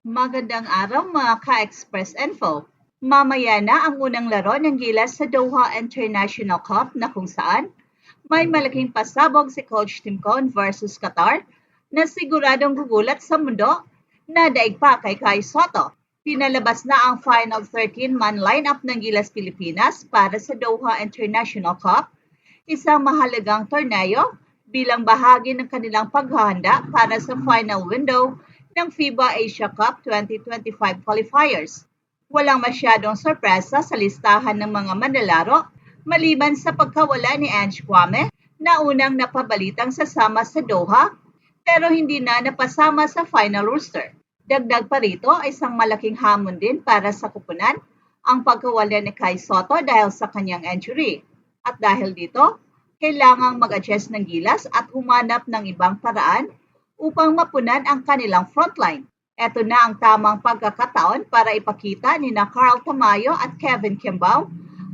Magandang araw mga ka-Express Info. Mamaya na ang unang laro ng Gilas sa Doha International Cup na kung saan may malaking pasabog si Coach Tim Cohn versus Qatar na siguradong gugulat sa mundo na daig pa kay Kai Sotto. Pinalabas na ang final 13-man lineup ng Gilas Pilipinas para sa Doha International Cup, isang mahalagang torneo bilang bahagi ng kanilang paghahanda para sa final window ng FIBA Asia Cup 2025 qualifiers. Walang masyadong sorpresa sa listahan ng mga manlalaro maliban sa pagkawala ni Ange Kwame na unang napabalitang sasama sa Doha pero hindi na napasama sa final roster. Dagdag pa rito ay isang malaking hamon din para sa kupunan ang pagkawala ni Kai Sotto dahil sa kanyang injury. At dahil dito, kailangang mag-adjust ng Gilas at humanap ng ibang paraan upang mapunan ang kanilang frontline. Ito na ang tamang pagkakataon para ipakita ni na Carl Tamayo at Kevin Kimbao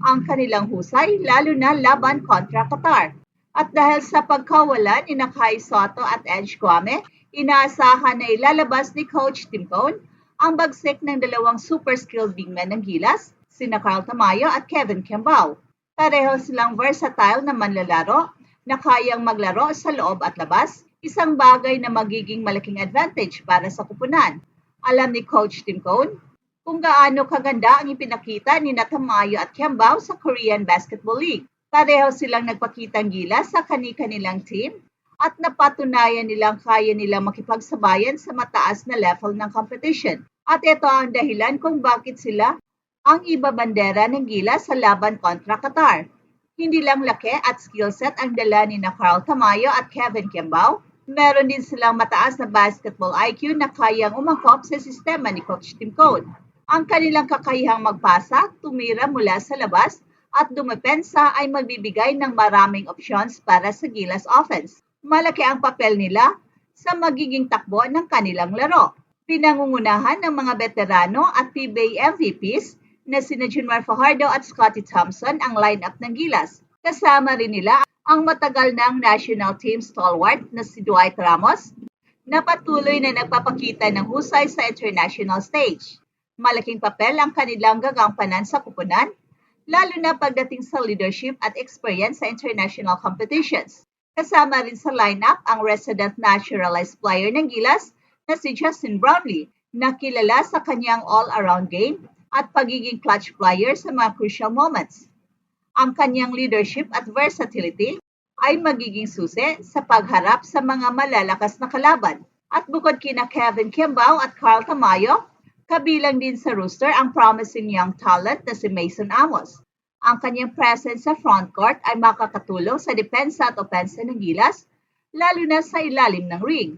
ang kanilang husay lalo na laban kontra Qatar. At dahil sa pagkawala ni na Kai Sotto at Ange Kwame, inaasahan na ilalabas ni Coach Tim Cohn ang bagsik ng dalawang super skilled big men ng Gilas, sina Carl Tamayo at Kevin Kimbao. Pareho silang versatile na manlalaro na kayang maglaro sa loob at labas, isang bagay na magiging malaking advantage para sa kupunan. Alam ni Coach Tim Cohn kung gaano kaganda ang ipinakita ni Tamayo at Kimbao sa Korean Basketball League. Pareho silang nagpakitang gila sa kani-kanilang team at napatunayan nilang kaya nilang makipagsabayan sa mataas na level ng competition. At ito ang dahilan kung bakit sila ang ibabandera ng Gilas sa laban kontra Qatar. Hindi lang laki at skill set ang dala ni na Carl Tamayo at Kevin Kimbao, meron din silang mataas na basketball IQ na kayang umangkop sa sistema ni Coach Tim Cohn. Ang kanilang kakayahang magpasa, tumira mula sa labas, at dumepensa ay magbibigay ng maraming options para sa Gilas offense. Malaki ang papel nila sa magiging takbo ng kanilang laro. Pinangungunahan ng mga veterano at PBA MVPs na sina Junmar Fajardo at Scottie Thompson ang lineup ng Gilas. Kasama rin nila ang matagal ng national team stalwart na si Dwight Ramos na patuloy na nagpapakita ng husay sa international stage. Malaking papel ang kanilang gagampanan sa kupunan, lalo na pagdating sa leadership at experience sa international competitions. Kasama rin sa lineup ang resident naturalized player ng Gilas na si Justin Brownlee na kilala sa kanyang all-around game at pagiging clutch player sa mga crucial moments. Ang kanyang leadership at versatility ay magiging susi sa pagharap sa mga malalakas na kalaban. At bukod kina Kevin Kimbao at Carl Tamayo, kabilang din sa roster ang promising young talent na si Mason Amos. Ang kanyang presence sa frontcourt ay makakatulong sa depensa at opensa ng Gilas, lalo na sa ilalim ng ring.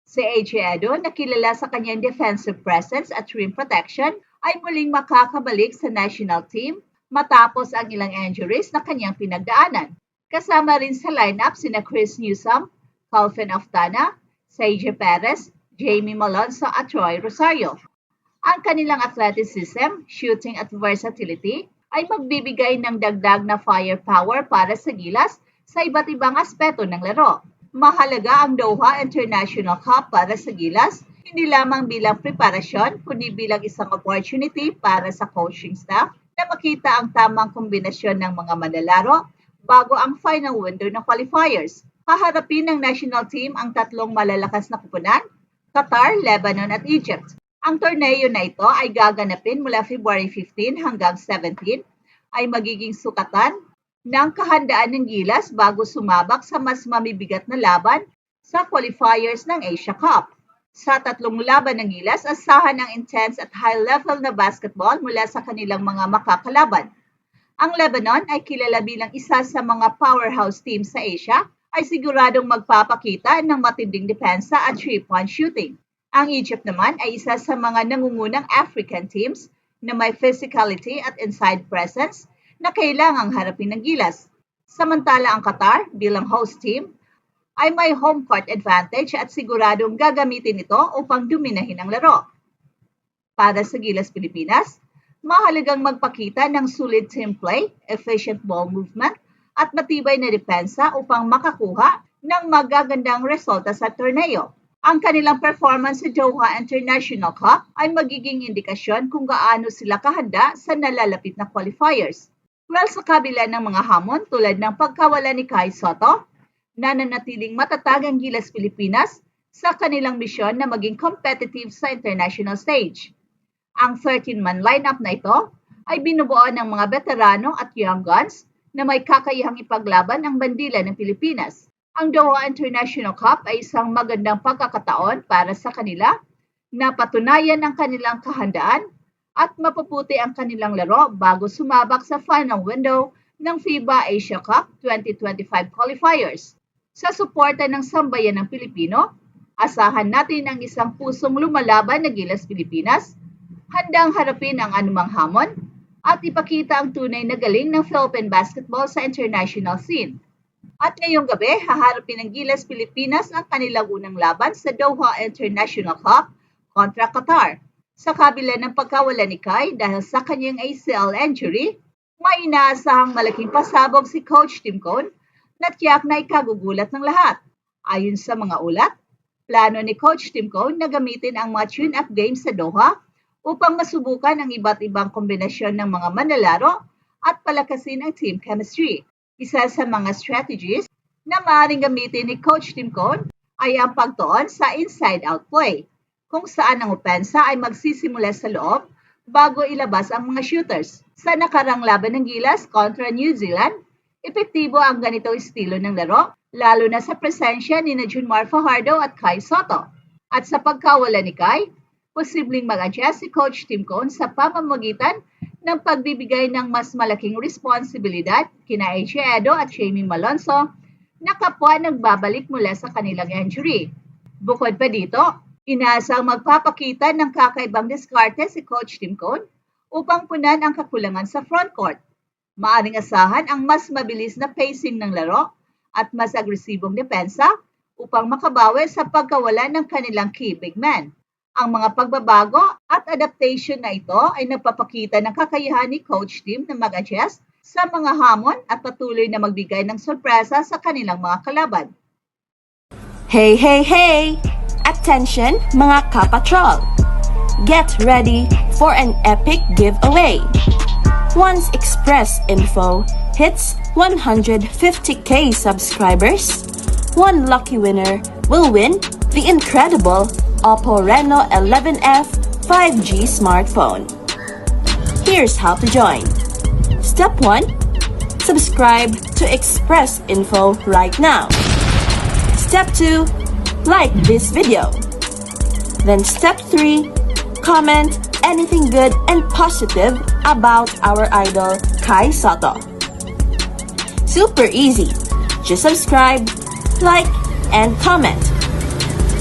Si AJ Edo na kilala sa kanyang defensive presence at rim protection ay muling makakabalik sa national team matapos ang ilang injuries na kanyang pinagdaanan. Kasama rin sa lineup sina Chris Newsome, Calvin Oftana, Seiji Perez, Jamie Malonzo at Troy Rosario. Ang kanilang athleticism, shooting at versatility ay magbibigay ng dagdag na firepower para sa Gilas sa iba't ibang aspeto ng laro. Mahalaga ang Doha International Cup para sa Gilas, hindi lamang bilang preparasyon, kundi bilang isang opportunity para sa coaching staff na makita ang tamang kombinasyon ng mga manlalaro bago ang final window ng qualifiers. Haharapin ng national team ang tatlong malalakas na kupunan, Qatar, Lebanon at Egypt. Ang torneo na ito ay gaganapin mula February 15 hanggang 17, ay magiging sukatan ng kahandaan ng Gilas bago sumabak sa mas mamibigat na laban sa qualifiers ng Asia Cup. Sa tatlong laban ng Gilas, asahan ang intense at high-level na basketball mula sa kanilang mga makakalaban. Ang Lebanon ay kilala bilang isa sa mga powerhouse teams sa Asia, ay siguradong magpapakita ng matinding depensa at three-point shooting. Ang Egypt naman ay isa sa mga nangungunang African teams na may physicality at inside presence na kailangang harapin ng Gilas. Samantala ang Qatar bilang host team ay may home court advantage at siguradong gagamitin ito upang dominahin ang laro. Para sa Gilas Pilipinas, mahalagang magpakita ng solid team play, efficient ball movement, at matibay na depensa upang makakuha ng magagandang resulta sa torneo. Ang kanilang performance sa Doha International Cup ay magiging indikasyon kung gaano sila kahanda sa nalalapit na qualifiers. Well, sa kabila ng mga hamon tulad ng pagkawala ni Kai Sotto, nananatiling matatag ang Gilas Pilipinas sa kanilang misyon na maging competitive sa international stage. Ang 13-man lineup na ito ay binubuo ng mga veterano at young guns na may kakayahang ipaglaban ang bandila ng Pilipinas. Ang Doha International Cup ay isang magandang pagkakataon para sa kanila na patunayan ang kanilang kahandaan at mapaputi ang kanilang laro bago sumabak sa final window ng FIBA Asia Cup 2025 qualifiers. Sa suporta ng sambayan ng Pilipino, asahan natin ang isang pusong lumalaban na Gilas Pilipinas, handang harapin ang anumang hamon at ipakita ang tunay na galing ng Philippine basketball sa international scene. At ngayong gabi, haharapin ng Gilas Pilipinas ang kanilang unang laban sa Doha International Cup kontra Qatar. Sa kabila ng pagkawala ni Kai dahil sa kanyang ACL injury, may inaasahang malaking pasabog si Coach Tim Cone na tiyak na ikagugulat ng lahat. Ayon sa mga ulat, plano ni Coach Tim Cone na gamitin ang mga tune-up games sa Doha upang masubukan ang iba't ibang kombinasyon ng mga manlalaro at palakasin ang team chemistry. Isa sa mga strategies na maaaring gamitin ni Coach Tim Cone ay ang pagtuon sa inside-out play, kung saan ang opensa ay magsisimula sa loob bago ilabas ang mga shooters. Sa nakarang laban ng Gilas kontra New Zealand, epektibo ang ganitong estilo ng laro, lalo na sa presensya ni Junmar Fajardo at Kai Sotto. At sa pagkawala ni Kai, posibleng mag-adjust si Coach Tim Cone sa pamamagitan ng pagbibigay ng mas malaking responsibilidad kina AJ Edo at Jamie Malonzo na kapwa nagbabalik mula sa kanilang injury. Bukod pa dito, inaasang magpapakita ng kakaibang diskarte si Coach Tim Cone upang punan ang kakulangan sa frontcourt. Maaring asahan ang mas mabilis na pacing ng laro at mas agresibong depensa upang makabawi sa pagkawala ng kanilang key big man. Ang mga pagbabago at adaptation na ito ay nagpapakita ng kakayahan ni Coach Tim na mag-adjust sa mga hamon at patuloy na magbigay ng sorpresa sa kanilang mga kalaban. Hey, hey, hey! Attention mga kapatrol! Get ready for an epic giveaway! Once Express Info hits 150k subscribers, one lucky winner will win the incredible Oppo Reno 11F 5G smartphone. Here's how to join. Step 1. Subscribe to Express Info right now. Step 2. Like this video. Then step 3. Comment anything good and positive about our idol Kai Sotto. Super easy. Just subscribe, like, and comment.